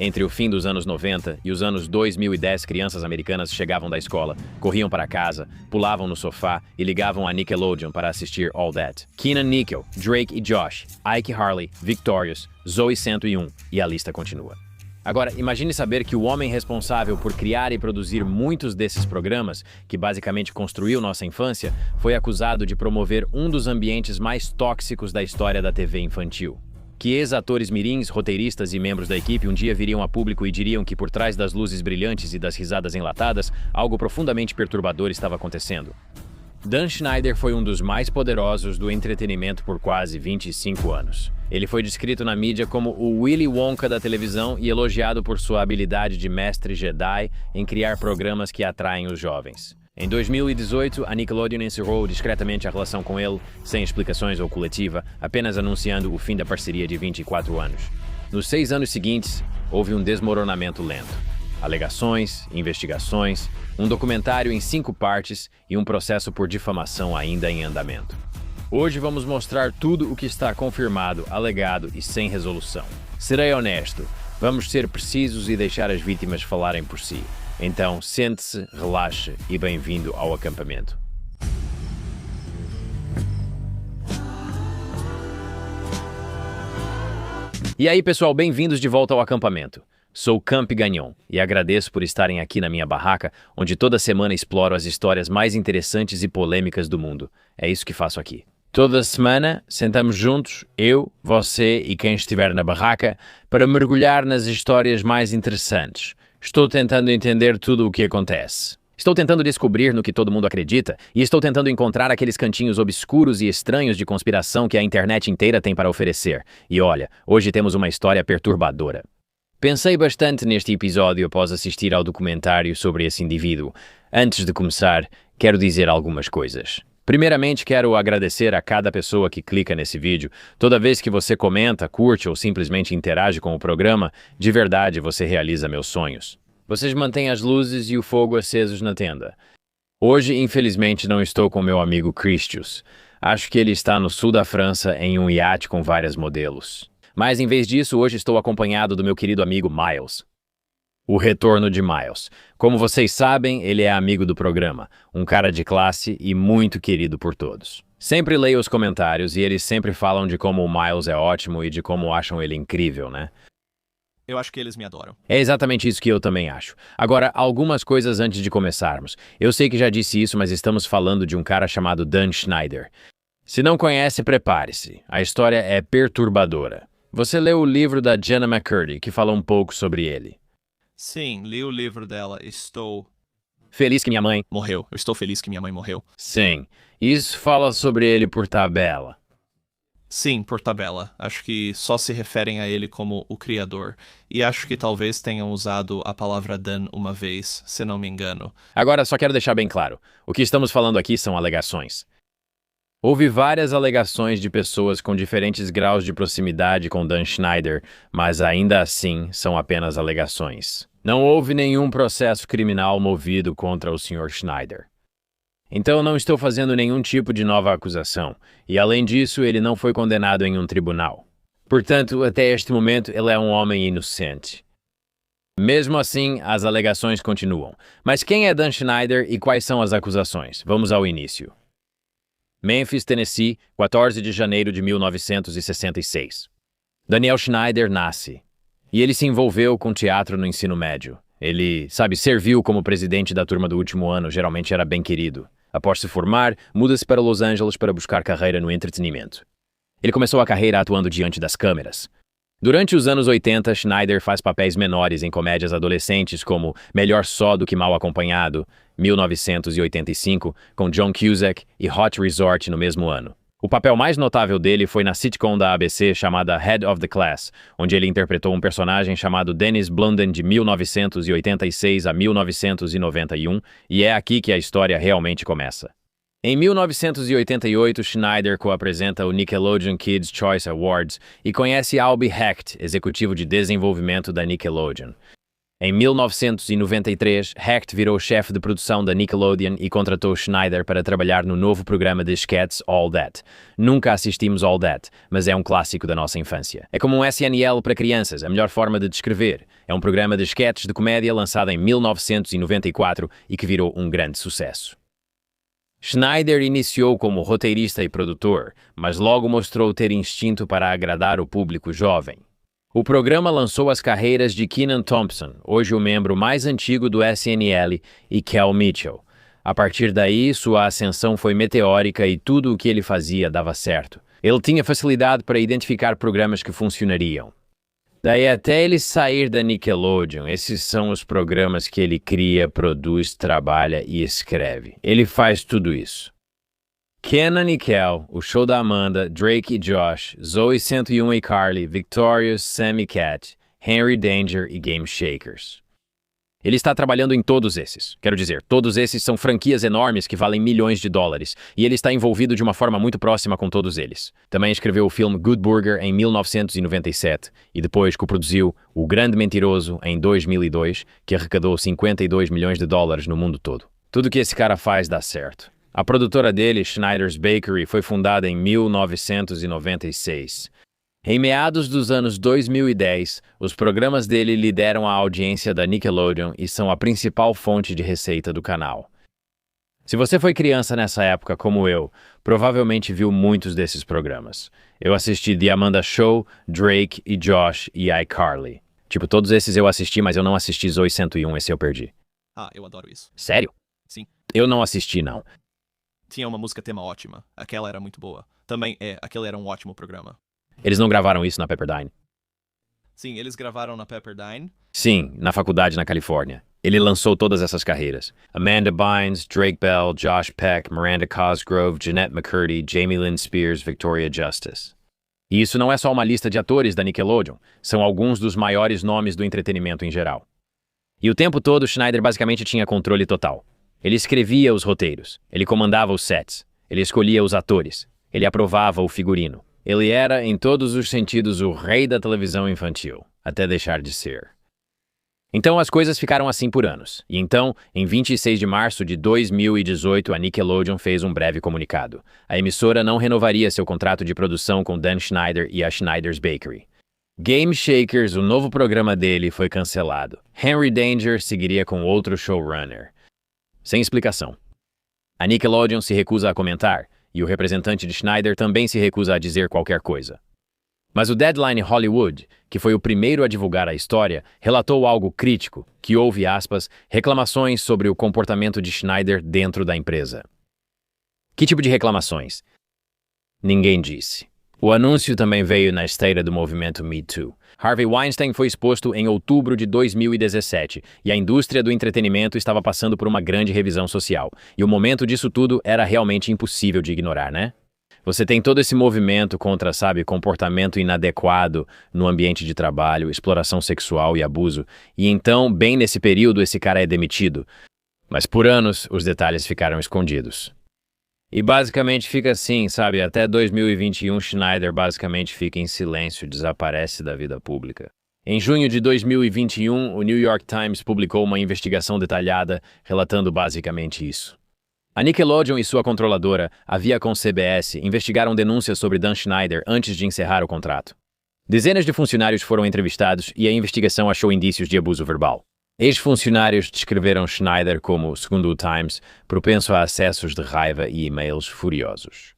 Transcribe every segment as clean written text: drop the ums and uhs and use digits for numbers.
Entre o fim dos anos 90 e os anos 2010, crianças americanas chegavam da escola, corriam para casa, pulavam no sofá e ligavam a Nickelodeon para assistir All That. Kenan-Nickel, Drake e Josh, Ike Harley, Victorious, Zoey 101 e a lista continua. Agora, imagine saber que o homem responsável por criar e produzir muitos desses programas, que basicamente construiu nossa infância, foi acusado de promover um dos ambientes mais tóxicos da história da TV infantil. Que ex-atores mirins, roteiristas e membros da equipe um dia viriam a público e diriam que por trás das luzes brilhantes e das risadas enlatadas, algo profundamente perturbador estava acontecendo. Dan Schneider foi um dos mais poderosos do entretenimento por quase 25 anos. Ele foi descrito na mídia como o Willy Wonka da televisão e elogiado por sua habilidade de mestre Jedi em criar programas que atraem os jovens. Em 2018, a Nickelodeon encerrou discretamente a relação com ele, sem explicações ou coletiva, apenas anunciando o fim da parceria de 24 anos. Nos 6 anos seguintes, houve um desmoronamento lento. Alegações, investigações, um documentário em 5 partes e um processo por difamação ainda em andamento. Hoje vamos mostrar tudo o que está confirmado, alegado e sem resolução. Serei honesto, vamos ser precisos e deixar as vítimas falarem por si. Então, sente-se, relaxe e bem-vindo ao acampamento. E aí, pessoal, bem-vindos de volta ao acampamento. Sou Camp Gagnon e agradeço por estarem aqui na minha barraca, onde toda semana exploro as histórias mais interessantes e polêmicas do mundo. É isso que faço aqui. Toda semana, sentamos juntos, eu, você e quem estiver na barraca, para mergulhar nas histórias mais interessantes. Estou tentando entender tudo o que acontece. Estou tentando descobrir no que todo mundo acredita e estou tentando encontrar aqueles cantinhos obscuros e estranhos de conspiração que a internet inteira tem para oferecer. E olha, hoje temos uma história perturbadora. Pensei bastante neste episódio após assistir ao documentário sobre esse indivíduo. Antes de começar, quero dizer algumas coisas. Primeiramente, quero agradecer a cada pessoa que clica nesse vídeo. Toda vez que você comenta, curte ou simplesmente interage com o programa, de verdade você realiza meus sonhos. Vocês mantêm as luzes e o fogo acesos na tenda. Hoje, infelizmente, não estou com meu amigo Christius. Acho que ele está no sul da França em um iate com vários modelos. Mas, em vez disso, hoje estou acompanhado do meu querido amigo Miles. O retorno de Miles. Como vocês sabem, ele é amigo do programa, um cara de classe e muito querido por todos. Sempre leio os comentários e eles sempre falam de como o Miles é ótimo e de como acham ele incrível, né? Eu acho que eles me adoram. É exatamente isso que eu também acho. Agora, algumas coisas antes de começarmos. Eu sei que já disse isso, mas estamos falando de um cara chamado Dan Schneider. Se não conhece, prepare-se. A história é perturbadora. Você leu o livro da Jenna McCurdy, que fala um pouco sobre ele. Sim, li o livro dela. Estou Feliz que minha mãe morreu. Eu estou feliz que minha mãe morreu. Sim, isso fala sobre ele por tabela. Sim, por tabela. Acho que só se referem a ele como o criador. E acho que talvez tenham usado a palavra Dan uma vez, se não me engano. Agora, só quero deixar bem claro. O que estamos falando aqui são alegações. Houve várias alegações de pessoas com diferentes graus de proximidade com Dan Schneider, mas ainda assim são apenas alegações. Não houve nenhum processo criminal movido contra o Sr. Schneider. Então não estou fazendo nenhum tipo de nova acusação, e além disso ele não foi condenado em um tribunal. Portanto, até este momento ele é um homem inocente. Mesmo assim, as alegações continuam. Mas quem é Dan Schneider e quais são as acusações? Vamos ao início. Memphis, Tennessee, 14 de janeiro de 1966. Daniel Schneider nasce. E ele se envolveu com teatro no ensino médio. Ele, serviu como presidente da turma do último ano, geralmente era bem querido. Após se formar, muda-se para Los Angeles para buscar carreira no entretenimento. Ele começou a carreira atuando diante das câmeras. Durante os anos 80, Schneider faz papéis menores em comédias adolescentes como Melhor Só do que Mal Acompanhado, 1985, com John Cusack, e Hot Resort no mesmo ano. O papel mais notável dele foi na sitcom da ABC chamada Head of the Class, onde ele interpretou um personagem chamado Dennis Blunden de 1986 a 1991, e é aqui que a história realmente começa. Em 1988, Schneider co-apresenta o Nickelodeon Kids' Choice Awards e conhece Albie Hecht, executivo de desenvolvimento da Nickelodeon. Em 1993, Hecht virou chefe de produção da Nickelodeon e contratou Schneider para trabalhar no novo programa de sketches All That. Nunca assistimos All That, mas é um clássico da nossa infância. É como um SNL para crianças, a melhor forma de descrever. É um programa de sketches de comédia lançado em 1994 e que virou um grande sucesso. Schneider iniciou como roteirista e produtor, mas logo mostrou ter instinto para agradar o público jovem. O programa lançou as carreiras de Kenan Thompson, hoje o membro mais antigo do SNL, e Kel Mitchell. A partir daí, sua ascensão foi meteórica e tudo o que ele fazia dava certo. Ele tinha facilidade para identificar programas que funcionariam. Daí até ele sair da Nickelodeon, esses são os programas que ele cria, produz, trabalha e escreve. Ele faz tudo isso. Kenan e Kel, O Show da Amanda, Drake e Josh, Zoey 101 e Carly, Victorious, Sam e Cat, Henry Danger e Game Shakers. Ele está trabalhando em todos esses. Quero dizer, todos esses são franquias enormes que valem milhões de dólares, e ele está envolvido de uma forma muito próxima com todos eles. Também escreveu o filme Good Burger em 1997, e depois coproduziu O Grande Mentiroso em 2002, que arrecadou 52 milhões de dólares no mundo todo. Tudo que esse cara faz dá certo. A produtora dele, Schneider's Bakery, foi fundada em 1996. Em meados dos anos 2010, os programas dele lideram a audiência da Nickelodeon e são a principal fonte de receita do canal. Se você foi criança nessa época como eu, provavelmente viu muitos desses programas. Eu assisti The Amanda Show, Drake e Josh e iCarly. Tipo, todos esses eu assisti, mas eu não assisti Zoey 101, esse eu perdi. Ah, eu adoro isso. Sério? Sim. Eu não assisti, não. Tinha uma música tema ótima. Aquela era muito boa. Também aquele era um ótimo programa. Eles não gravaram isso na Pepperdine? Sim, eles gravaram na Pepperdine. Sim, na faculdade na Califórnia. Ele lançou todas essas carreiras. Amanda Bynes, Drake Bell, Josh Peck, Miranda Cosgrove, Jeanette McCurdy, Jamie Lynn Spears, Victoria Justice. E isso não é só uma lista de atores da Nickelodeon. São alguns dos maiores nomes do entretenimento em geral. E o tempo todo, Schneider basicamente tinha controle total. Ele escrevia os roteiros, ele comandava os sets, ele escolhia os atores, ele aprovava o figurino. Ele era, em todos os sentidos, o rei da televisão infantil, até deixar de ser. Então as coisas ficaram assim por anos. E então, em 26 de março de 2018, a Nickelodeon fez um breve comunicado. A emissora não renovaria seu contrato de produção com Dan Schneider e a Schneider's Bakery. Game Shakers, o novo programa dele, foi cancelado. Henry Danger seguiria com outro showrunner. Sem explicação. A Nickelodeon se recusa a comentar, e o representante de Schneider também se recusa a dizer qualquer coisa. Mas o Deadline Hollywood, que foi o primeiro a divulgar a história, relatou algo crítico, que houve, aspas, reclamações sobre o comportamento de Schneider dentro da empresa. Que tipo de reclamações? Ninguém disse. O anúncio também veio na esteira do movimento Me Too. Harvey Weinstein foi exposto em outubro de 2017 e a indústria do entretenimento estava passando por uma grande revisão social. E o momento disso tudo era realmente impossível de ignorar, né? Você tem todo esse movimento contra, comportamento inadequado no ambiente de trabalho, exploração sexual e abuso. E então, bem nesse período, esse cara é demitido. Mas por anos, os detalhes ficaram escondidos. E basicamente fica assim, até 2021 Schneider basicamente fica em silêncio, desaparece da vida pública. Em junho de 2021, o New York Times publicou uma investigação detalhada relatando basicamente isso. A Nickelodeon e sua controladora, a Viacom CBS, investigaram denúncias sobre Dan Schneider antes de encerrar o contrato. Dezenas de funcionários foram entrevistados e a investigação achou indícios de abuso verbal. Ex-funcionários descreveram Schneider como, segundo o Times, propenso a acessos de raiva e e-mails furiosos.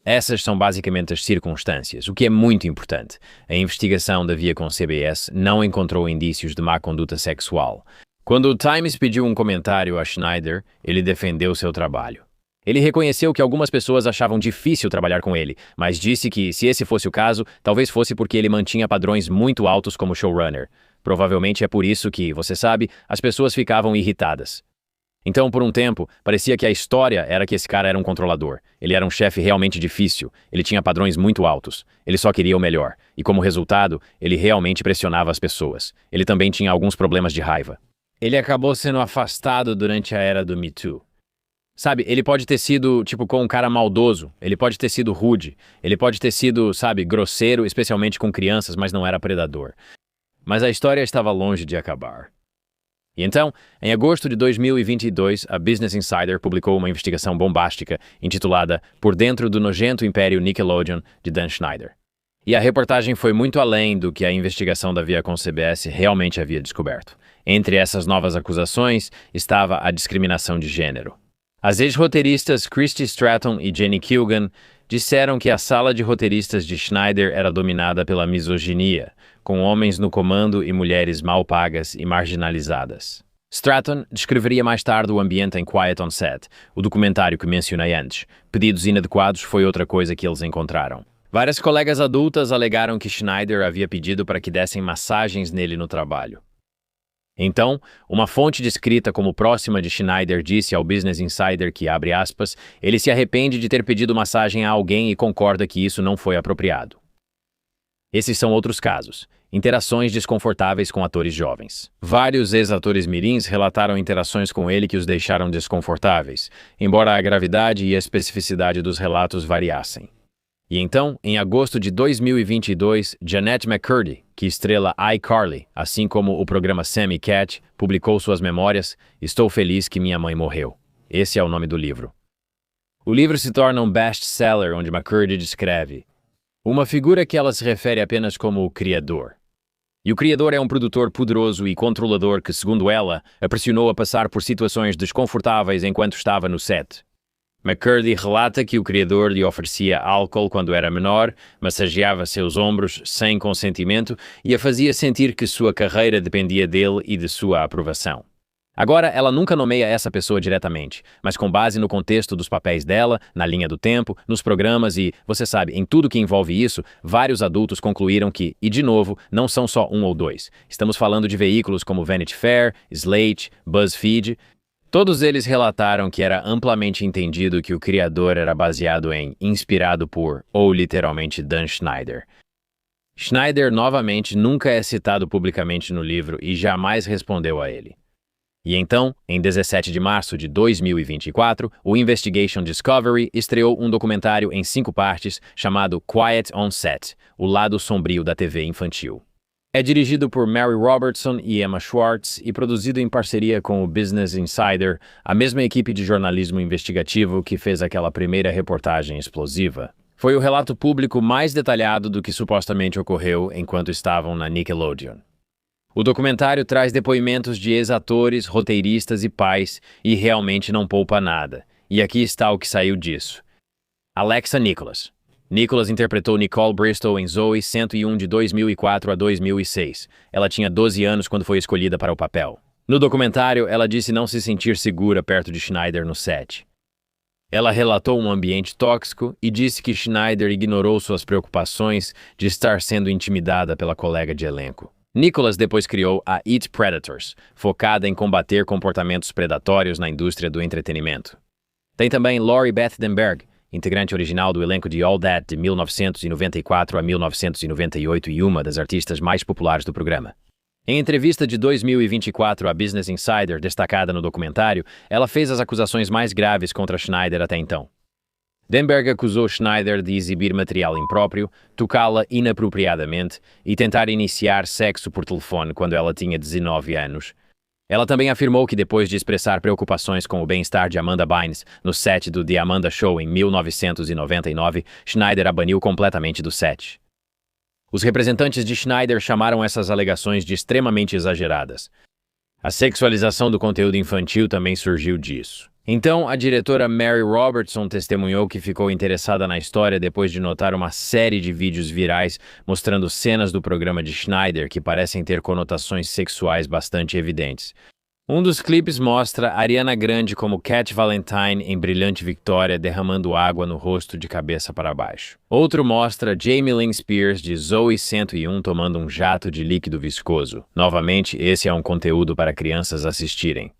Essas são basicamente as circunstâncias, o que é muito importante. A investigação da Viacom CBS não encontrou indícios de má conduta sexual. Quando o Times pediu um comentário a Schneider, ele defendeu seu trabalho. Ele reconheceu que algumas pessoas achavam difícil trabalhar com ele, mas disse que, se esse fosse o caso, talvez fosse porque ele mantinha padrões muito altos como showrunner. Provavelmente é por isso que, você sabe, as pessoas ficavam irritadas. Então, por um tempo, parecia que a história era que esse cara era um controlador. Ele era um chefe realmente difícil, ele tinha padrões muito altos, ele só queria o melhor, e como resultado, ele realmente pressionava as pessoas. Ele também tinha alguns problemas de raiva. Ele acabou sendo afastado durante a era do Me Too. Ele pode ter sido, com um cara maldoso, ele pode ter sido rude, ele pode ter sido, grosseiro, especialmente com crianças, mas não era predador. Mas a história estava longe de acabar. E então, em agosto de 2022, a Business Insider publicou uma investigação bombástica intitulada Por Dentro do Nojento Império Nickelodeon, de Dan Schneider. E a reportagem foi muito além do que a investigação da Viacom CBS realmente havia descoberto. Entre essas novas acusações estava a discriminação de gênero. As ex-roteiristas Christy Stratton e Jenny Kilgan disseram que a sala de roteiristas de Schneider era dominada pela misoginia, com homens no comando e mulheres mal pagas e marginalizadas. Stratton descreveria mais tarde o ambiente em Quiet on Set, o documentário que mencionei antes. Pedidos inadequados foi outra coisa que eles encontraram. Várias colegas adultas alegaram que Schneider havia pedido para que dessem massagens nele no trabalho. Então, uma fonte descrita como próxima de Schneider disse ao Business Insider que, abre aspas, ele se arrepende de ter pedido massagem a alguém e concorda que isso não foi apropriado. Esses são outros casos. Interações desconfortáveis com atores jovens. Vários ex-atores mirins relataram interações com ele que os deixaram desconfortáveis, embora a gravidade e a especificidade dos relatos variassem. E então, em agosto de 2022, Jeanette McCurdy, que estrela iCarly, assim como o programa Sam e Cat, publicou suas memórias Estou feliz que minha mãe morreu. Esse é o nome do livro. O livro se torna um best-seller onde McCurdy descreve uma figura que ela se refere apenas como o criador. E o criador é um produtor poderoso e controlador que, segundo ela, a pressionou a passar por situações desconfortáveis enquanto estava no set. McCurdy relata que o criador lhe oferecia álcool quando era menor, massageava seus ombros sem consentimento e a fazia sentir que sua carreira dependia dele e de sua aprovação. Agora, ela nunca nomeia essa pessoa diretamente, mas com base no contexto dos papéis dela, na linha do tempo, nos programas e, você sabe, em tudo que envolve isso, vários adultos concluíram que, e de novo, não são só um ou dois. Estamos falando de veículos como Vanity Fair, Slate, BuzzFeed. Todos eles relataram que era amplamente entendido que o criador era baseado em, inspirado por, ou literalmente Dan Schneider. Schneider, novamente, nunca é citado publicamente no livro e jamais respondeu a ele. E então, em 17 de março de 2024, o Investigation Discovery estreou um documentário em 5 partes chamado Quiet on Set, o lado sombrio da TV infantil. É dirigido por Mary Robertson e Emma Schwartz e produzido em parceria com o Business Insider, a mesma equipe de jornalismo investigativo que fez aquela primeira reportagem explosiva. Foi o relato público mais detalhado do que supostamente ocorreu enquanto estavam na Nickelodeon. O documentário traz depoimentos de ex-atores, roteiristas e pais e realmente não poupa nada. E aqui está o que saiu disso. Alexa Nicholas. Nicholas interpretou Nicole Bristow em Zoey 101 de 2004 a 2006. Ela tinha 12 anos quando foi escolhida para o papel. No documentário, ela disse não se sentir segura perto de Schneider no set. Ela relatou um ambiente tóxico e disse que Schneider ignorou suas preocupações de estar sendo intimidada pela colega de elenco. Nicholas depois criou a Eat Predators, focada em combater comportamentos predatórios na indústria do entretenimento. Tem também Lori Beth Denberg, integrante original do elenco de All That de 1994 a 1998 e uma das artistas mais populares do programa. Em entrevista de 2024 à Business Insider, destacada no documentário, ela fez as acusações mais graves contra Schneider até então. Denberg acusou Schneider de exibir material impróprio, tocá-la inapropriadamente e tentar iniciar sexo por telefone quando ela tinha 19 anos. Ela também afirmou que depois de expressar preocupações com o bem-estar de Amanda Bynes no set do The Amanda Show em 1999, Schneider a baniu completamente do set. Os representantes de Schneider chamaram essas alegações de extremamente exageradas. A sexualização do conteúdo infantil também surgiu disso. Então, a diretora Mary Robertson testemunhou que ficou interessada na história depois de notar uma série de vídeos virais mostrando cenas do programa de Schneider que parecem ter conotações sexuais bastante evidentes. Um dos clipes mostra Ariana Grande como Cat Valentine em Brilhante Victória derramando água no rosto de cabeça para baixo. Outro mostra Jamie Lynn Spears de Zoey 101 tomando um jato de líquido viscoso. Novamente, esse é um conteúdo para crianças assistirem.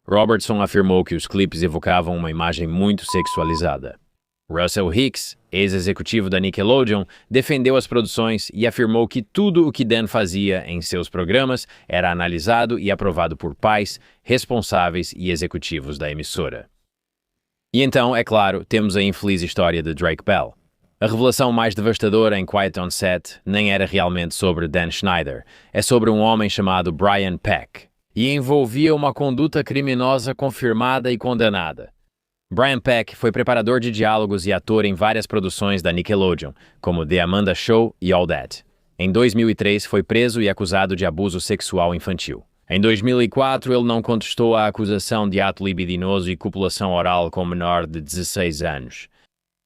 Robertson afirmou que os clipes evocavam uma imagem muito sexualizada. Russell Hicks, ex-executivo da Nickelodeon, defendeu as produções e afirmou que tudo o que Dan fazia em seus programas era analisado e aprovado por pais, responsáveis e executivos da emissora. E então, é claro, temos a infeliz história de Drake Bell. A revelação mais devastadora em Quiet on Set nem era realmente sobre Dan Schneider, é sobre um homem chamado Brian Peck, e envolvia uma conduta criminosa confirmada e condenada. Brian Peck foi preparador de diálogos e ator em várias produções da Nickelodeon, como The Amanda Show e All That. Em 2003, foi preso e acusado de abuso sexual infantil. Em 2004, ele não contestou a acusação de ato libidinoso e copulação oral com menor de 16 anos.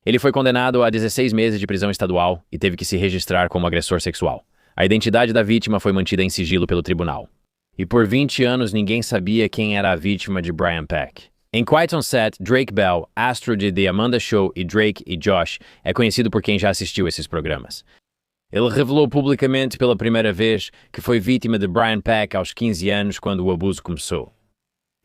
Ele foi condenado a 16 meses de prisão estadual e teve que se registrar como agressor sexual. A identidade da vítima foi mantida em sigilo pelo tribunal. E por 20 anos ninguém sabia quem era a vítima de Brian Peck. Em Quiet on Set, Drake Bell, astro de The Amanda Show e Drake e Josh, é conhecido por quem já assistiu esses programas. Ele revelou publicamente pela primeira vez que foi vítima de Brian Peck aos 15 anos quando o abuso começou.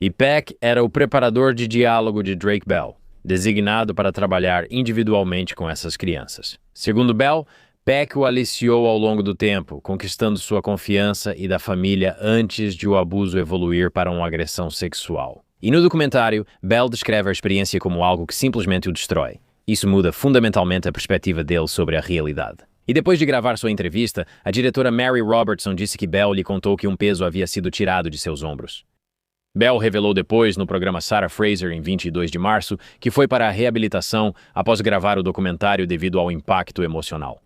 E Peck era o preparador de diálogo de Drake Bell, designado para trabalhar individualmente com essas crianças. Segundo Bell, Peck o aliciou ao longo do tempo, conquistando sua confiança e da família antes de o abuso evoluir para uma agressão sexual. E no documentário, Bell descreve a experiência como algo que simplesmente o destrói. Isso muda fundamentalmente a perspectiva dele sobre a realidade. E depois de gravar sua entrevista, a diretora Mary Robertson disse que Bell lhe contou que um peso havia sido tirado de seus ombros. Bell revelou depois, no programa Sarah Fraser, em 22 de março, que foi para a reabilitação após gravar o documentário devido ao impacto emocional.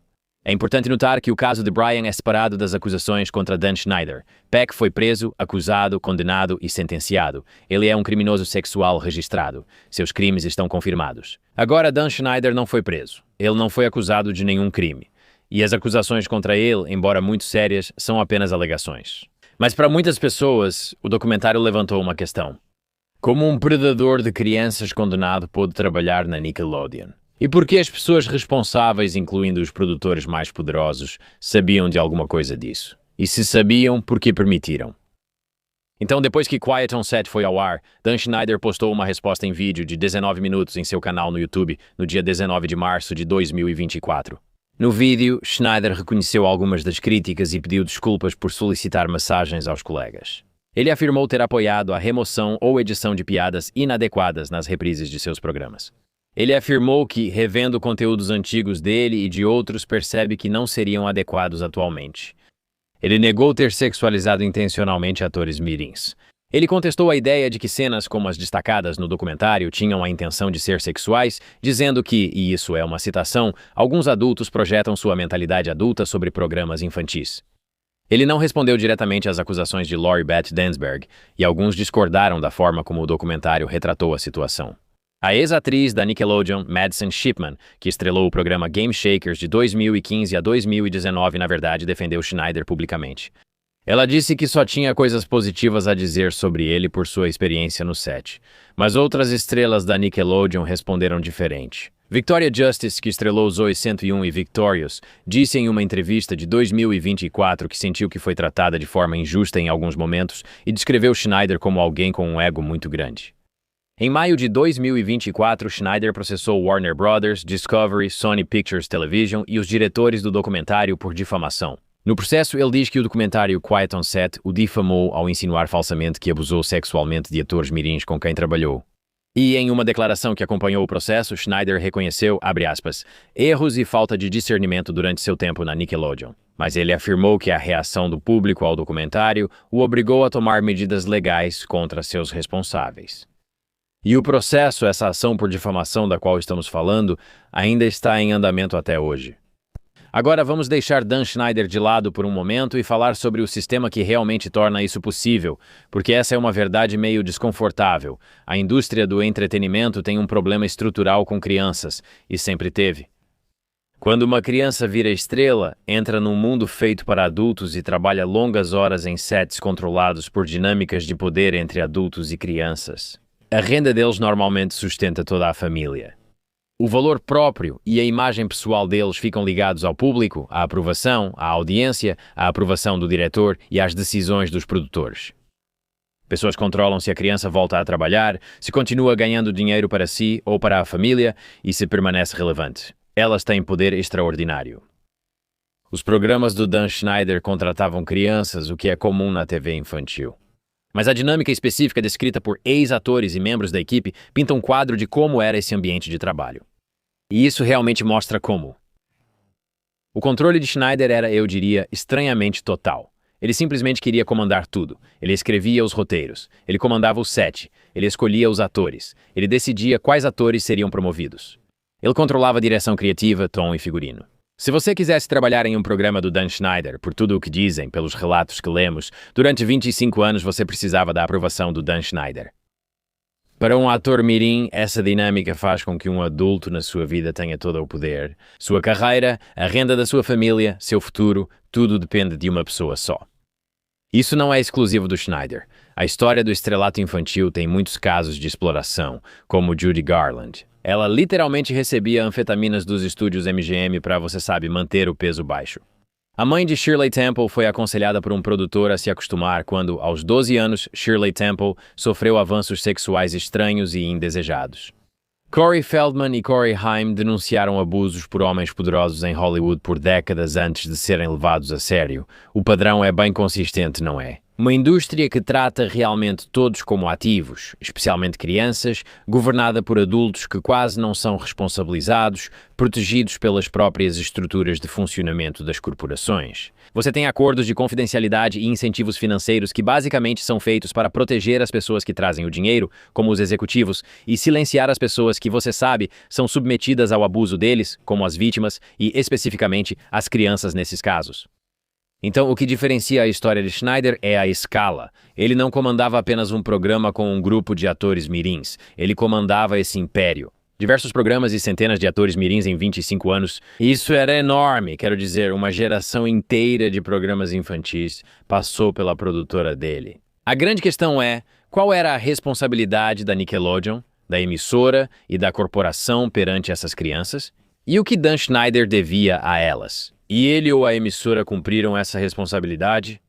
É importante notar que o caso de Brian é separado das acusações contra Dan Schneider. Peck foi preso, acusado, condenado e sentenciado. Ele é um criminoso sexual registrado. Seus crimes estão confirmados. Agora, Dan Schneider não foi preso. Ele não foi acusado de nenhum crime. E as acusações contra ele, embora muito sérias, são apenas alegações. Mas para muitas pessoas, o documentário levantou uma questão. Como um predador de crianças condenado pôde trabalhar na Nickelodeon? E por que as pessoas responsáveis, incluindo os produtores mais poderosos, sabiam de alguma coisa disso? E se sabiam, por que permitiram? Então, depois que Quiet on Set foi ao ar, Dan Schneider postou uma resposta em vídeo de 19 minutos em seu canal no YouTube no dia 19 de março de 2024. No vídeo, Schneider reconheceu algumas das críticas e pediu desculpas por solicitar massagens aos colegas. Ele afirmou ter apoiado a remoção ou edição de piadas inadequadas nas reprises de seus programas. Ele afirmou que, revendo conteúdos antigos dele e de outros, percebe que não seriam adequados atualmente. Ele negou ter sexualizado intencionalmente atores mirins. Ele contestou a ideia de que cenas como as destacadas no documentário tinham a intenção de ser sexuais, dizendo que, e isso é uma citação, alguns adultos projetam sua mentalidade adulta sobre programas infantis. Ele não respondeu diretamente às acusações de Lori Beth Dansberg, e alguns discordaram da forma como o documentário retratou a situação. A ex-atriz da Nickelodeon, Madison Shipman, que estrelou o programa Game Shakers de 2015 a 2019, na verdade, defendeu Schneider publicamente. Ela disse que só tinha coisas positivas a dizer sobre ele por sua experiência no set. Mas outras estrelas da Nickelodeon responderam diferente. Victoria Justice, que estrelou Zoey 101 e Victorious, disse em uma entrevista de 2024 que sentiu que foi tratada de forma injusta em alguns momentos e descreveu Schneider como alguém com um ego muito grande. Em maio de 2024, Schneider processou Warner Brothers, Discovery, Sony Pictures Television e os diretores do documentário por difamação. No processo, ele diz que o documentário Quiet on Set o difamou ao insinuar falsamente que abusou sexualmente de atores mirins com quem trabalhou. E em uma declaração que acompanhou o processo, Schneider reconheceu, abre aspas, erros e falta de discernimento durante seu tempo na Nickelodeon. Mas ele afirmou que a reação do público ao documentário o obrigou a tomar medidas legais contra seus responsáveis. E o processo, essa ação por difamação da qual estamos falando, ainda está em andamento até hoje. Agora vamos deixar Dan Schneider de lado por um momento e falar sobre o sistema que realmente torna isso possível, porque essa é uma verdade meio desconfortável. A indústria do entretenimento tem um problema estrutural com crianças, e sempre teve. Quando uma criança vira estrela, entra num mundo feito para adultos e trabalha longas horas em sets controlados por dinâmicas de poder entre adultos e crianças. A renda deles normalmente sustenta toda a família. O valor próprio e a imagem pessoal deles ficam ligados ao público, à aprovação, à audiência, à aprovação do diretor e às decisões dos produtores. Pessoas controlam se a criança volta a trabalhar, se continua ganhando dinheiro para si ou para a família e se permanece relevante. Elas têm poder extraordinário. Os programas do Dan Schneider contratavam crianças, o que é comum na TV infantil. Mas a dinâmica específica descrita por ex-atores e membros da equipe pinta um quadro de como era esse ambiente de trabalho. E isso realmente mostra como. O controle de Schneider era, eu diria, estranhamente total. Ele simplesmente queria comandar tudo. Ele escrevia os roteiros, ele comandava o set, ele escolhia os atores, ele decidia quais atores seriam promovidos. Ele controlava a direção criativa, tom e figurino. Se você quisesse trabalhar em um programa do Dan Schneider, por tudo o que dizem, pelos relatos que lemos, durante 25 anos você precisava da aprovação do Dan Schneider. Para um ator mirim, essa dinâmica faz com que um adulto na sua vida tenha todo o poder. Sua carreira, a renda da sua família, seu futuro, tudo depende de uma pessoa só. Isso não é exclusivo do Schneider. A história do estrelato infantil tem muitos casos de exploração, como Judy Garland. Ela literalmente recebia anfetaminas dos estúdios MGM para, você sabe, manter o peso baixo. A mãe de Shirley Temple foi aconselhada por um produtor a se acostumar quando, aos 12 anos, Shirley Temple sofreu avanços sexuais estranhos e indesejados. Corey Feldman e Corey Haim denunciaram abusos por homens poderosos em Hollywood por décadas antes de serem levados a sério. O padrão é bem consistente, não é? Uma indústria que trata realmente todos como ativos, especialmente crianças, governada por adultos que quase não são responsabilizados, protegidos pelas próprias estruturas de funcionamento das corporações. Você tem acordos de confidencialidade e incentivos financeiros que basicamente são feitos para proteger as pessoas que trazem o dinheiro, como os executivos, e silenciar as pessoas que, você sabe, são submetidas ao abuso deles, como as vítimas e, especificamente, as crianças nesses casos. Então, o que diferencia a história de Schneider é a escala. Ele não comandava apenas um programa com um grupo de atores mirins. Ele comandava esse império. Diversos programas e centenas de atores mirins em 25 anos. Isso era enorme, quero dizer, uma geração inteira de programas infantis passou pela produtora dele. A grande questão é, qual era a responsabilidade da Nickelodeon, da emissora e da corporação perante essas crianças? E o que Dan Schneider devia a elas? E ele ou a emissora cumpriram essa responsabilidade?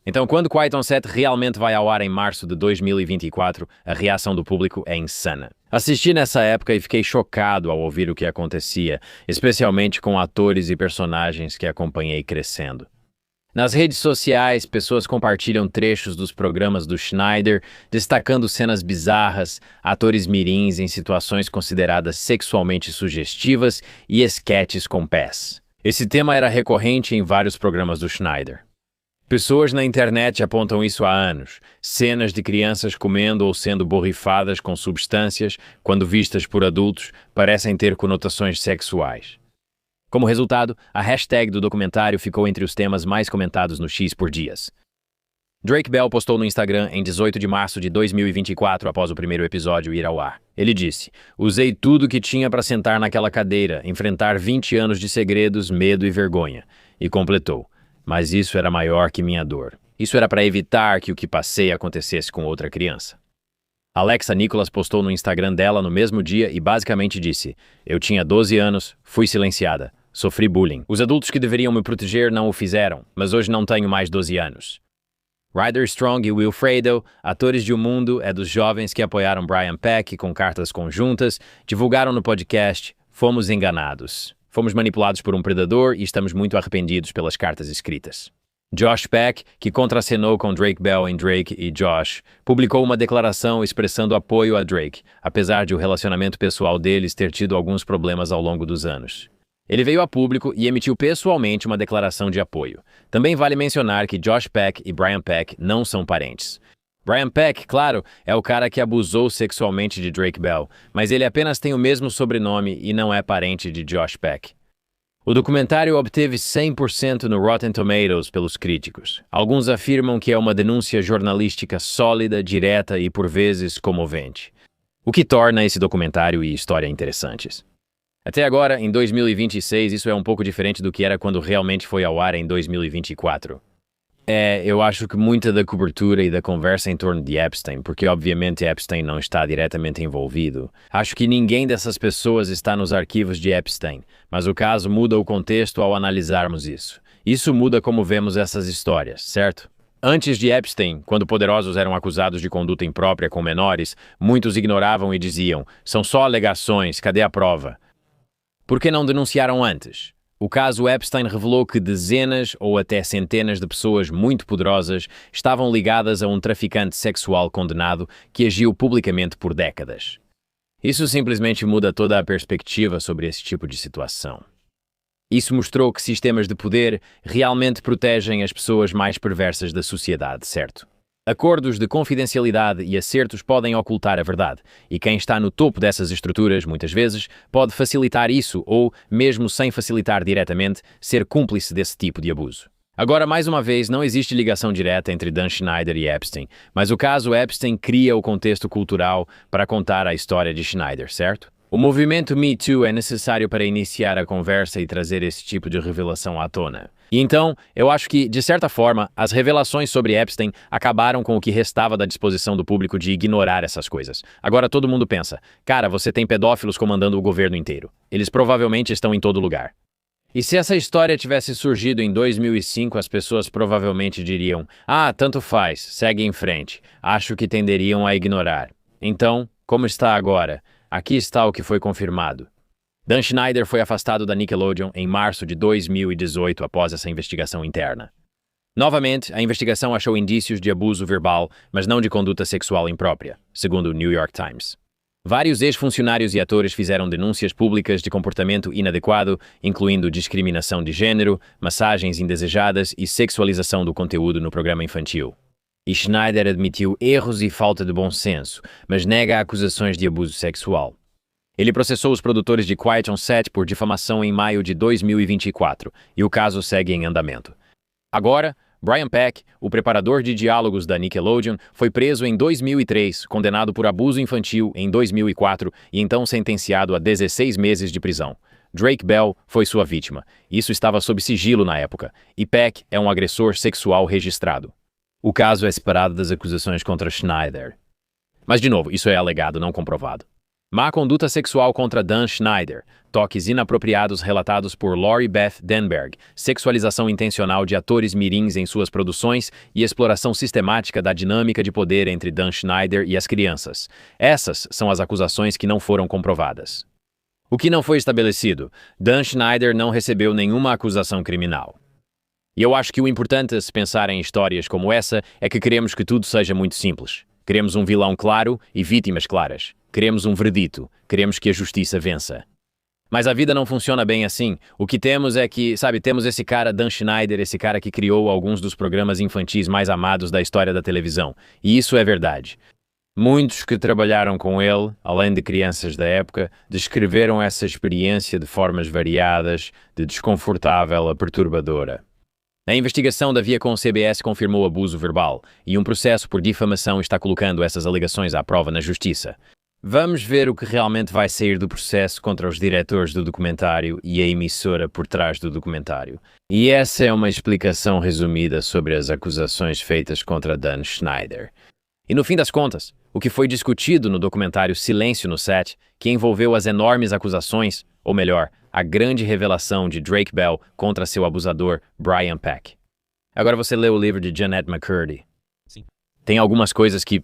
Então, quando Quiet on Set realmente vai ao ar em março de 2024, a reação do público é insana. Assisti nessa época e fiquei chocado ao ouvir o que acontecia, especialmente com atores e personagens que acompanhei crescendo. Nas redes sociais, pessoas compartilham trechos dos programas do Schneider, destacando cenas bizarras, atores mirins em situações consideradas sexualmente sugestivas e esquetes com pés. Esse tema era recorrente em vários programas do Schneider. Pessoas na internet apontam isso há anos. Cenas de crianças comendo ou sendo borrifadas com substâncias, quando vistas por adultos, parecem ter conotações sexuais. Como resultado, a hashtag do documentário ficou entre os temas mais comentados no X por dias. Drake Bell postou no Instagram em 18 de março de 2024, após o primeiro episódio ir ao ar. Ele disse: "Usei tudo que tinha para sentar naquela cadeira, enfrentar 20 anos de segredos, medo e vergonha." E completou: "Mas isso era maior que minha dor. Isso era para evitar que o que passei acontecesse com outra criança." Alexa Nicholas postou no Instagram dela no mesmo dia e basicamente disse: "Eu tinha 12 anos, fui silenciada, sofri bullying. Os adultos que deveriam me proteger não o fizeram, mas hoje não tenho mais 12 anos." Ryder Strong e Wilfredo, atores de O Mundo, é dos jovens que apoiaram Brian Peck com cartas conjuntas, divulgaram no podcast: "Fomos enganados. Fomos manipulados por um predador e estamos muito arrependidos pelas cartas escritas." Josh Peck, que contracenou com Drake Bell em Drake e Josh, publicou uma declaração expressando apoio a Drake, apesar de o relacionamento pessoal deles ter tido alguns problemas ao longo dos anos. Ele veio a público e emitiu pessoalmente uma declaração de apoio. Também vale mencionar que Josh Peck e Brian Peck não são parentes. Brian Peck, claro, é o cara que abusou sexualmente de Drake Bell, mas ele apenas tem o mesmo sobrenome e não é parente de Josh Peck. O documentário obteve 100% no Rotten Tomatoes pelos críticos. Alguns afirmam que é uma denúncia jornalística sólida, direta e, por vezes, comovente. O que torna esse documentário e história interessantes. Até agora, em 2026, isso é um pouco diferente do que era quando realmente foi ao ar em 2024. Eu acho que muita da cobertura e da conversa em torno de Epstein, porque obviamente Epstein não está diretamente envolvido. Acho que ninguém dessas pessoas está nos arquivos de Epstein, mas o caso muda o contexto ao analisarmos isso. Isso muda como vemos essas histórias, certo? Antes de Epstein, quando poderosos eram acusados de conduta imprópria com menores, muitos ignoravam e diziam: "São só alegações, cadê a prova?" Por que não denunciaram antes? O caso Epstein revelou que dezenas ou até centenas de pessoas muito poderosas estavam ligadas a um traficante sexual condenado que agiu publicamente por décadas. Isso simplesmente muda toda a perspectiva sobre esse tipo de situação. Isso mostrou que sistemas de poder realmente protegem as pessoas mais perversas da sociedade, certo? Acordos de confidencialidade e acertos podem ocultar a verdade, e quem está no topo dessas estruturas, muitas vezes, pode facilitar isso ou, mesmo sem facilitar diretamente, ser cúmplice desse tipo de abuso. Agora, mais uma vez, não existe ligação direta entre Dan Schneider e Epstein, mas o caso Epstein cria o contexto cultural para contar a história de Schneider, certo? O movimento Me Too é necessário para iniciar a conversa e trazer esse tipo de revelação à tona. E então, eu acho que, de certa forma, as revelações sobre Epstein acabaram com o que restava da disposição do público de ignorar essas coisas. Agora todo mundo pensa, cara, você tem pedófilos comandando o governo inteiro. Eles provavelmente estão em todo lugar. E se essa história tivesse surgido em 2005, as pessoas provavelmente diriam, ah, tanto faz, segue em frente. Acho que tenderiam a ignorar. Então, como está agora? Aqui está o que foi confirmado. Dan Schneider foi afastado da Nickelodeon em março de 2018 após essa investigação interna. Novamente, a investigação achou indícios de abuso verbal, mas não de conduta sexual imprópria, segundo o New York Times. Vários ex-funcionários e atores fizeram denúncias públicas de comportamento inadequado, incluindo discriminação de gênero, massagens indesejadas e sexualização do conteúdo no programa infantil. E Schneider admitiu erros e falta de bom senso, mas nega acusações de abuso sexual. Ele processou os produtores de Quiet on Set por difamação em maio de 2024, e o caso segue em andamento. Agora, Brian Peck, o preparador de diálogos da Nickelodeon, foi preso em 2003, condenado por abuso infantil em 2004 e então sentenciado a 16 meses de prisão. Drake Bell foi sua vítima. Isso estava sob sigilo na época, e Peck é um agressor sexual registrado. O caso é separado das acusações contra Schneider. Mas, de novo, isso é alegado, não comprovado. Má conduta sexual contra Dan Schneider, toques inapropriados relatados por Lori Beth Denberg, sexualização intencional de atores mirins em suas produções e exploração sistemática da dinâmica de poder entre Dan Schneider e as crianças. Essas são as acusações que não foram comprovadas. O que não foi estabelecido? Dan Schneider não recebeu nenhuma acusação criminal. E eu acho que o importante a se pensar em histórias como essa é que queremos que tudo seja muito simples. Queremos um vilão claro e vítimas claras. Queremos um veredito. Queremos que a justiça vença. Mas a vida não funciona bem assim. O que temos é que, temos esse cara Dan Schneider, esse cara que criou alguns dos programas infantis mais amados da história da televisão. E isso é verdade. Muitos que trabalharam com ele, além de crianças da época, descreveram essa experiência de formas variadas, de desconfortável a perturbadora. A investigação da Viacom CBS confirmou abuso verbal, e um processo por difamação está colocando essas alegações à prova na justiça. Vamos ver o que realmente vai sair do processo contra os diretores do documentário e a emissora por trás do documentário. E essa é uma explicação resumida sobre as acusações feitas contra Dan Schneider. E no fim das contas, o que foi discutido no documentário Silêncio no Set, que envolveu as enormes acusações, ou melhor, a grande revelação de Drake Bell contra seu abusador, Brian Peck. Agora você lê o livro de Jennette McCurdy. Sim. Tem algumas coisas que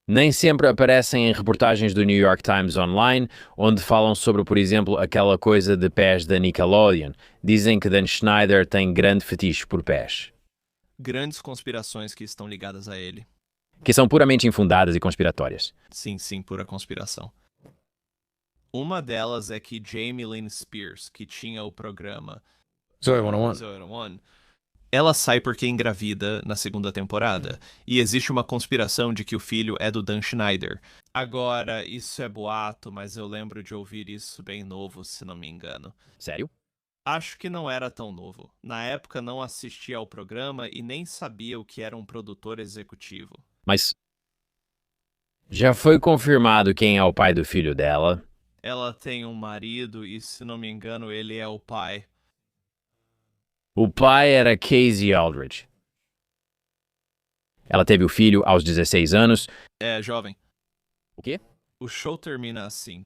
nem sempre aparecem em reportagens do New York Times Online, onde falam sobre, por exemplo, aquela coisa de pés da Nickelodeon. Dizem que Dan Schneider tem grande fetiche por pés. Grandes conspirações que estão ligadas a ele. Que são puramente infundadas e conspiratórias. Sim, pura conspiração. Uma delas é que Jamie Lynn Spears, que tinha o programa Zoey 101. Zoey 101, ela sai porque engravida na segunda temporada. E existe uma conspiração de que o filho é do Dan Schneider. Agora, isso é boato, mas eu lembro de ouvir isso bem novo, se não me engano. Sério? Acho que não era tão novo. Na época não assistia ao programa e nem sabia o que era um produtor executivo. Mas já foi confirmado quem é o pai do filho dela? Ela tem um marido e, se não me engano, ele é o pai. O pai era Casey Aldridge. Ela teve o filho aos 16 anos. É, jovem. O quê? O show termina assim.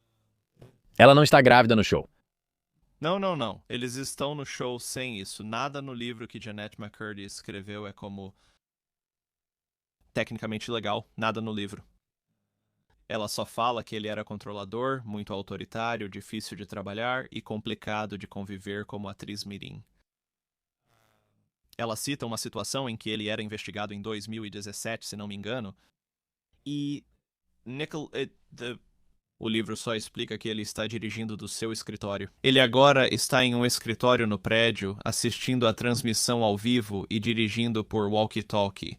Ela não está grávida no show. Não. Eles estão no show sem isso. Nada no livro que Jennette McCurdy escreveu é como tecnicamente legal. Nada no livro. Ela só fala que ele era controlador, muito autoritário, difícil de trabalhar e complicado de conviver como atriz mirim. Ela cita uma situação em que ele era investigado em 2017, se não me engano, e O livro só explica que ele está dirigindo do seu escritório. Ele agora está em um escritório no prédio, assistindo a transmissão ao vivo e dirigindo por walkie-talkie.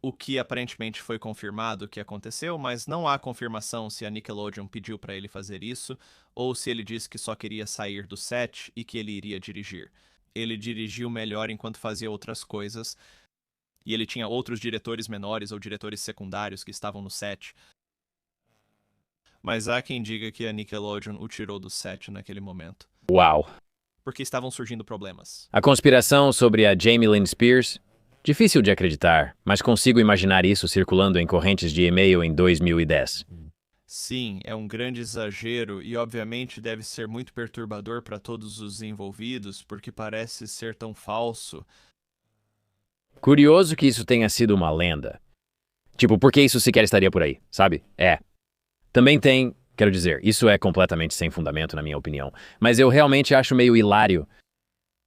O que aparentemente foi confirmado que aconteceu, mas não há confirmação se a Nickelodeon pediu para ele fazer isso ou se ele disse que só queria sair do set e que ele iria dirigir. Ele dirigiu melhor enquanto fazia outras coisas, e ele tinha outros diretores menores ou diretores secundários que estavam no set. Mas há quem diga que a Nickelodeon o tirou do set naquele momento, Uau! porque estavam surgindo problemas. A conspiração sobre a Jamie Lynn Spears? Difícil de acreditar, mas consigo imaginar isso circulando em correntes de e-mail em 2010. Sim, é um grande exagero e obviamente deve ser muito perturbador para todos os envolvidos, porque parece ser tão falso. Curioso que isso tenha sido uma lenda. Tipo, por que isso sequer estaria por aí, sabe? Também tem, quero dizer, isso é completamente sem fundamento na minha opinião, mas eu realmente acho meio hilário.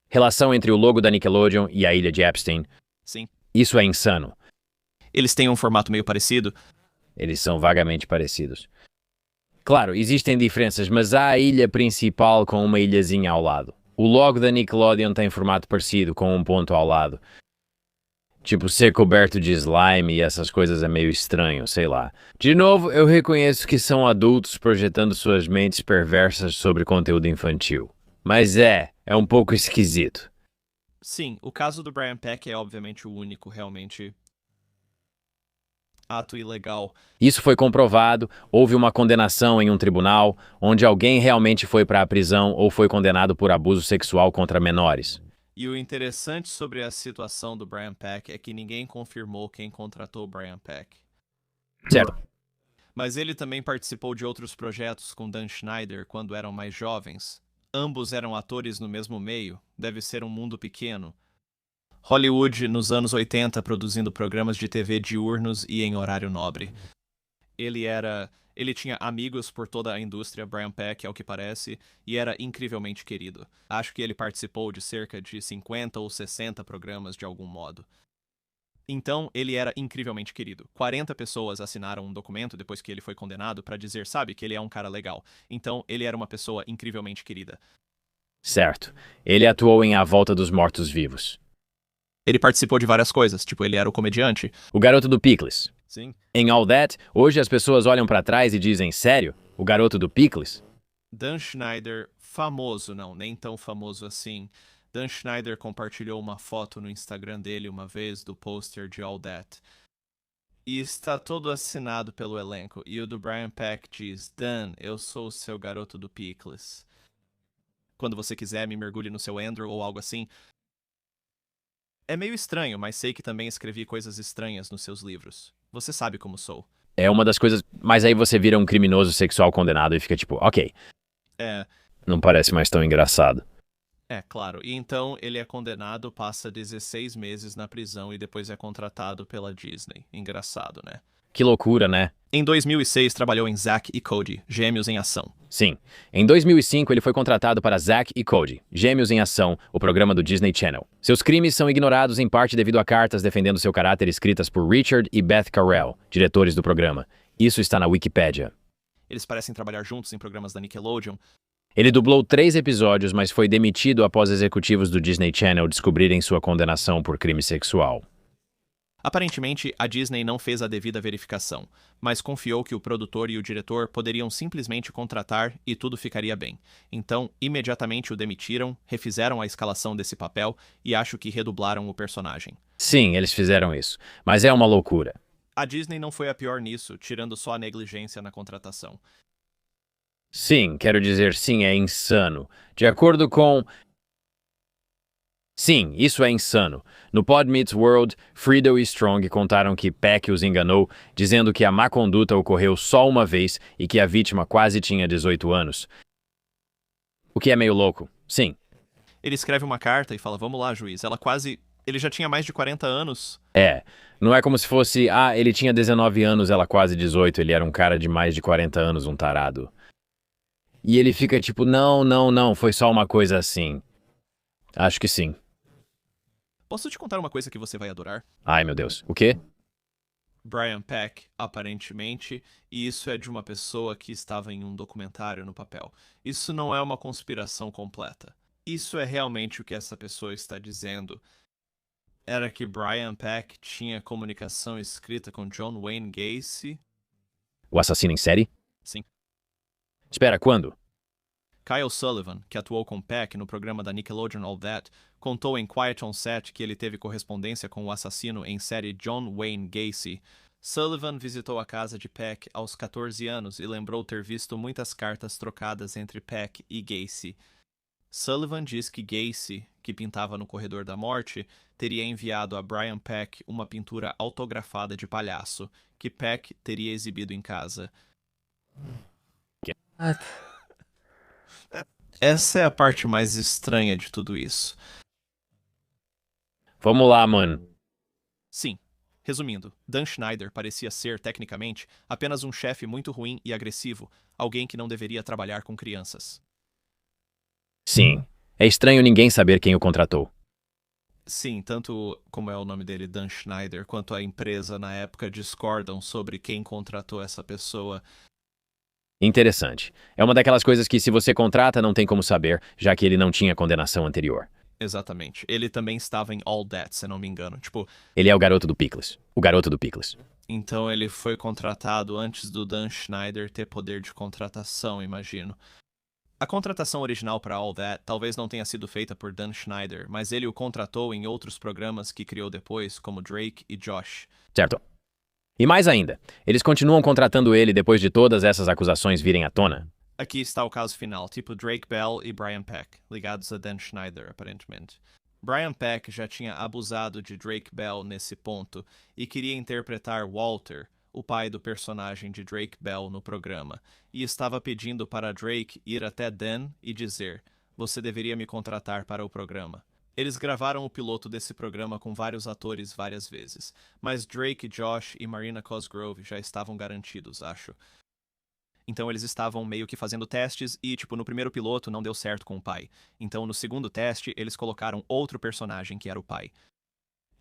Relação entre o logo da Nickelodeon e a ilha de Epstein. Sim. Isso é insano. Eles têm um formato meio parecido. Eles são vagamente parecidos. Claro, existem diferenças, mas há a ilha principal com uma ilhazinha ao lado. O logo da Nickelodeon tem formato parecido, com um ponto ao lado. Tipo, ser coberto de slime e essas coisas é meio estranho, sei lá. De novo, eu reconheço que são adultos projetando suas mentes perversas sobre conteúdo infantil. Mas é um pouco esquisito. Sim, o caso do Brian Peck é obviamente o único realmente ato ilegal. Isso foi comprovado, houve uma condenação em um tribunal, onde alguém realmente foi para a prisão ou foi condenado por abuso sexual contra menores. E o interessante sobre a situação do Brian Peck é que ninguém confirmou quem contratou o Brian Peck. Certo. Mas ele também participou de outros projetos com Dan Schneider quando eram mais jovens. Ambos eram atores no mesmo meio, deve ser um mundo pequeno. Hollywood nos anos 80 produzindo programas de TV diurnos e em horário nobre. Ele tinha amigos por toda a indústria, Brian Peck, ao que parece, e era incrivelmente querido. Acho que ele participou de cerca de 50 ou 60 programas de algum modo. Então, ele era incrivelmente querido. 40 pessoas assinaram um documento depois que ele foi condenado para dizer, sabe, que ele é um cara legal. Então, ele era uma pessoa incrivelmente querida. Certo. Ele atuou em A Volta dos Mortos-Vivos. Ele participou de várias coisas, tipo, ele era o comediante. O garoto do Pickles. Sim. Em All That, hoje as pessoas olham para trás e dizem, sério? O garoto do Pickles? Dan Schneider, famoso, não, nem tão famoso assim. Dan Schneider compartilhou uma foto no Instagram dele uma vez do pôster de All That. E está todo assinado pelo elenco. E o do Brian Peck diz, Dan, eu sou o seu garoto do Pickles. Quando você quiser, me mergulhe no seu Andrew ou algo assim. É meio estranho, mas sei que também escrevi coisas estranhas nos seus livros. Você sabe como sou. É uma das coisas... Mas aí você vira um criminoso sexual condenado e fica tipo, ok. Não parece mais tão engraçado. Claro. E então ele é condenado, passa 16 meses na prisão e depois é contratado pela Disney. Engraçado, né? Que loucura, né? Em 2006, trabalhou em Zack e Cody, Gêmeos em Ação. Sim. Em 2005, ele foi contratado para Zack e Cody, Gêmeos em Ação, o programa do Disney Channel. Seus crimes são ignorados em parte devido a cartas defendendo seu caráter escritas por Richard e Beth Carell, diretores do programa. Isso está na Wikipédia. Eles parecem trabalhar juntos em programas da Nickelodeon. Ele dublou 3 episódios, mas foi demitido após executivos do Disney Channel descobrirem sua condenação por crime sexual. Aparentemente, a Disney não fez a devida verificação, mas confiou que o produtor e o diretor poderiam simplesmente contratar e tudo ficaria bem. Então, imediatamente o demitiram, refizeram a escalação desse papel e acho que redublaram o personagem. Sim, eles fizeram isso, mas é uma loucura. A Disney não foi a pior nisso, tirando só a negligência na contratação. Sim, quero dizer, sim, é insano. De acordo com... Sim, isso é insano. No Pod Meets World, Friedel e Strong contaram que Peck os enganou, dizendo que a má conduta ocorreu só uma vez e que a vítima quase tinha 18 anos. O que é meio louco, sim. Ele escreve uma carta e fala, vamos lá, juiz, ele já tinha mais de 40 anos. Não é como se fosse, ele tinha 19 anos, ela quase 18, ele era um cara de mais de 40 anos, um tarado. E ele fica tipo, não, foi só uma coisa assim. Acho que sim. Posso te contar uma coisa que você vai adorar? Ai, meu Deus. O quê? Brian Peck, aparentemente, e isso é de uma pessoa que estava em um documentário no papel. Isso não é uma conspiração completa. Isso é realmente o que essa pessoa está dizendo. Era que Brian Peck tinha comunicação escrita com John Wayne Gacy? O assassino em série? Sim. Espera, quando? Kyle Sullivan, que atuou com Peck no programa da Nickelodeon All That, contou em Quiet on Set que ele teve correspondência com o assassino em série John Wayne Gacy. Sullivan visitou a casa de Peck aos 14 anos e lembrou ter visto muitas cartas trocadas entre Peck e Gacy. Sullivan diz que Gacy, que pintava no Corredor da Morte, teria enviado a Brian Peck uma pintura autografada de palhaço, que Peck teria exibido em casa. Essa é a parte mais estranha de tudo isso. Vamos lá, mano. Sim. Resumindo, Dan Schneider parecia ser, tecnicamente, apenas um chefe muito ruim e agressivo, alguém que não deveria trabalhar com crianças. Sim. É estranho ninguém saber quem o contratou. Sim, tanto como é o nome dele, Dan Schneider, quanto a empresa na época discordam sobre quem contratou essa pessoa. Interessante. É uma daquelas coisas que se você contrata não tem como saber, já que ele não tinha condenação anterior. Exatamente. Ele também estava em All That, se não me engano. Ele é o garoto do Pickles. O garoto do Pickles. Então ele foi contratado antes do Dan Schneider ter poder de contratação, imagino. A contratação original para All That talvez não tenha sido feita por Dan Schneider, mas ele o contratou em outros programas que criou depois, como Drake e Josh. Certo. E mais ainda, eles continuam contratando ele depois de todas essas acusações virem à tona? Aqui está o caso final, tipo Drake Bell e Brian Peck, ligados a Dan Schneider, aparentemente. Brian Peck já tinha abusado de Drake Bell nesse ponto e queria interpretar Walter, o pai do personagem de Drake Bell no programa, e estava pedindo para Drake ir até Dan e dizer: "Você deveria me contratar para o programa." Eles gravaram o piloto desse programa com vários atores várias vezes, mas Drake, Josh e Marina Cosgrove já estavam garantidos, acho. Então eles estavam meio que fazendo testes e, no primeiro piloto não deu certo com o pai. Então no segundo teste eles colocaram outro personagem que era o pai.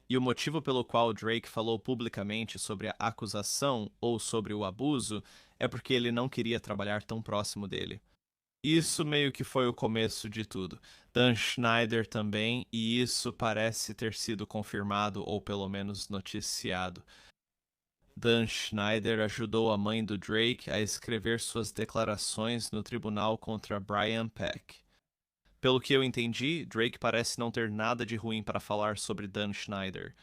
E o motivo pelo qual Drake falou publicamente sobre a acusação ou sobre o abuso é porque ele não queria trabalhar tão próximo dele. Isso meio que foi o começo de tudo. Dan Schneider também, e isso parece ter sido confirmado ou pelo menos noticiado. Dan Schneider ajudou a mãe do Drake a escrever suas declarações no tribunal contra Brian Peck. Pelo que eu entendi, Drake parece não ter nada de ruim para falar sobre Dan Schneider.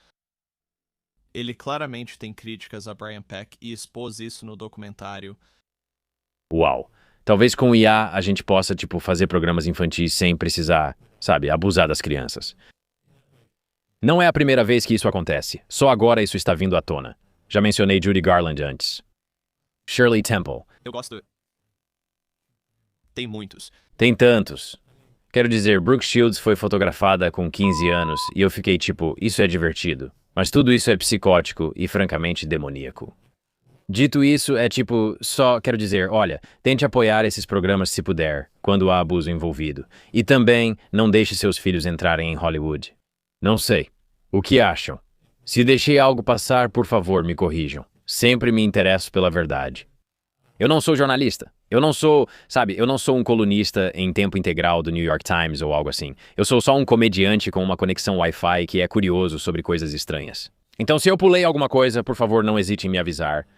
Ele claramente tem críticas a Brian Peck e expôs isso no documentário. Uau. Talvez com o IA a gente possa, fazer programas infantis sem precisar, abusar das crianças. Não é a primeira vez que isso acontece. Só agora isso está vindo à tona. Já mencionei Judy Garland antes. Shirley Temple. Eu gosto. Tem muitos. Tem tantos. Quero dizer, Brooke Shields foi fotografada com 15 anos e eu fiquei isso é divertido. Mas tudo isso é psicótico e francamente demoníaco. Dito isso, só quero dizer, olha, tente apoiar esses programas se puder, quando há abuso envolvido. E também, não deixe seus filhos entrarem em Hollywood. Não sei. O que acham? Se deixei algo passar, por favor, me corrijam. Sempre me interesso pela verdade. Eu não sou jornalista. Eu não sou um colunista em tempo integral do New York Times ou algo assim. Eu sou só um comediante com uma conexão Wi-Fi que é curioso sobre coisas estranhas. Então, se eu pulei alguma coisa, por favor, não hesite em me avisar.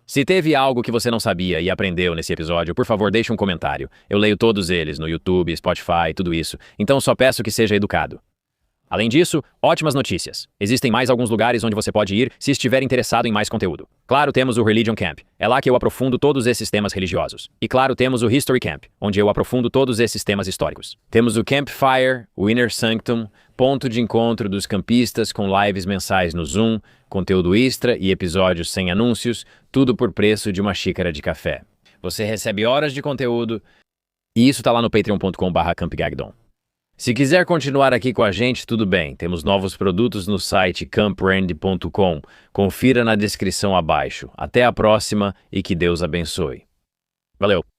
Se teve algo que você não sabia e aprendeu nesse episódio, por favor, deixe um comentário. Eu leio todos eles no YouTube, Spotify, tudo isso. Então só peço que seja educado. Além disso, ótimas notícias. Existem mais alguns lugares onde você pode ir se estiver interessado em mais conteúdo. Claro, temos o Religion Camp. É lá que eu aprofundo todos esses temas religiosos. E claro, temos o History Camp, onde eu aprofundo todos esses temas históricos. Temos o Campfire, o Inner Sanctum, ponto de encontro dos campistas com lives mensais no Zoom, conteúdo extra e episódios sem anúncios, tudo por preço de uma xícara de café. Você recebe horas de conteúdo e isso tá lá no patreon.com/campgagdon. Se quiser continuar aqui com a gente, tudo bem. Temos novos produtos no site camprand.com. Confira na descrição abaixo. Até a próxima e que Deus abençoe. Valeu!